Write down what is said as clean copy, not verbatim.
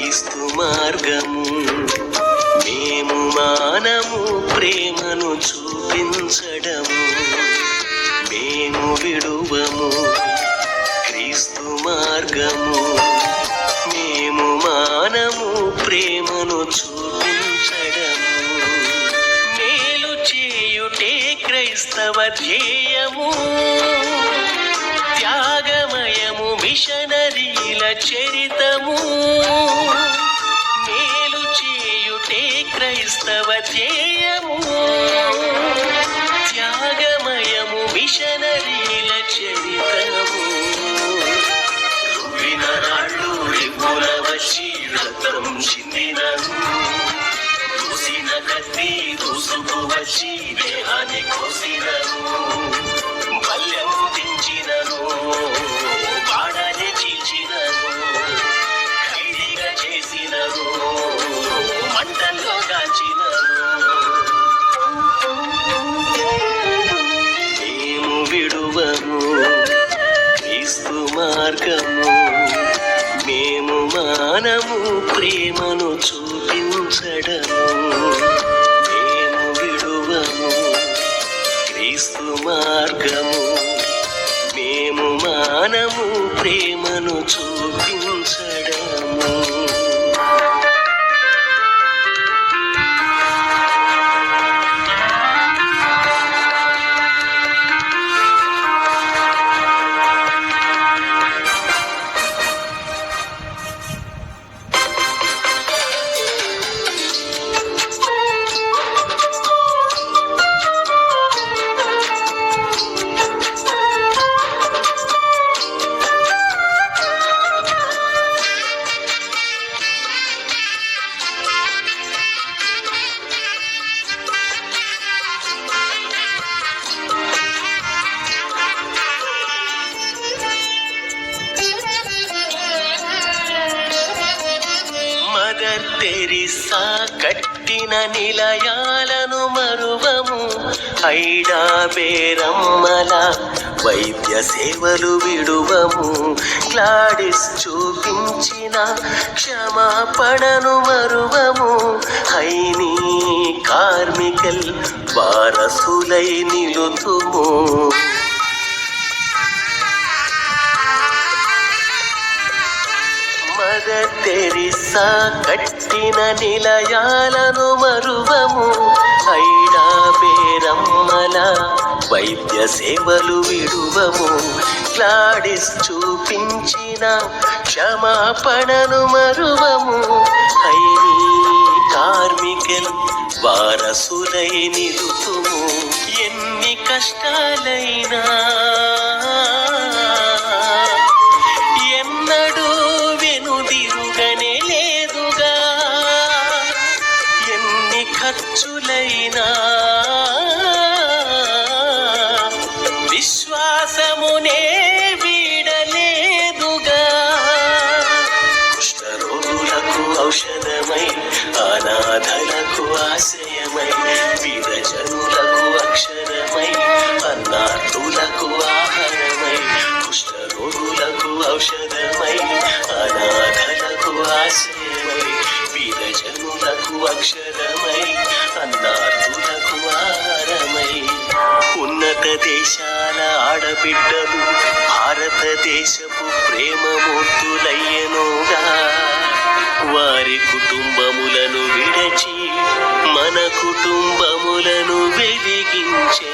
క్రీస్తు మార్గము మేము మానము ప్రేమను చూపించడము మేము విడువము క్రీస్తు మార్గము మేము మానము ప్రేమను చూపించడము మేలు చేయుటే క్రైస్తవ ధ్యేయము త్యాగమయము మిషనరీల చరితము మేలు చేయుటే క్రైస్తవ ధ్యేయము త్యాగమయము మిషనరీల చరితము రువ్విన రాళ్ళు రివ్వుల వచ్చి రక్తం చిందినను దూసిన కత్తి దూసుకు వచ్చి దేహాన్ని కోసినను బల్యం దించినను బాణాన్ని చీల్చినను ఖైదీగా చేసినను మంటల్లో కాల్చినను మేము విడువము క్రీస్తు మార్గము మేము మానము ప్రేమను చూపించడము మేము విడువము క్రీస్తు మార్గము మేము మానము ప్రేమను చూపించడము తెరిసా కట్టిన నిలయాలను మరువము ఐడా బేరమ్మల వైద్య సేవలు విడువము క్లాడిస్ చూపించిన క్షమాపణను మరువము హైనీ కార్మికల్ వారసులై నిలుతుము తెరిసా కట్టిన నిలయాలను మరువము ఐడా బేరమ్మల వైద్య సేవలు విడువము క్లాడిస్ చూపించిన క్షమాపణను మరువము హైనీ కార్మికల్ వారసులై నిలుతుము ఎన్ని కష్టాలైనా ఎన్నడూ వెనుదిరుగనే లేదుగా ఎన్ని ఖర్చులైనా విశ్వాసమునే వీడలేదుగా కుష్ఠరోగులకు ఔషధమై అనాథలకు ఆశ్రయమై వీరజనులకు అక్షరమై అన్నార్థులకు ఆహారమై కుష్ఠరోగులకు ఔషధమై అనాథలకు ఆశ్రయమై వీరజనులకు అక్షరమై అన్నార్థులకు ఆహారమై ఉన్నత దేశాల ఆడబిడ్డలు భారతదేశపు ప్రేమమూర్తులయ్యనుగా వారి కుటుంబములను విడచి మన కుటుంబములను వెలిగించె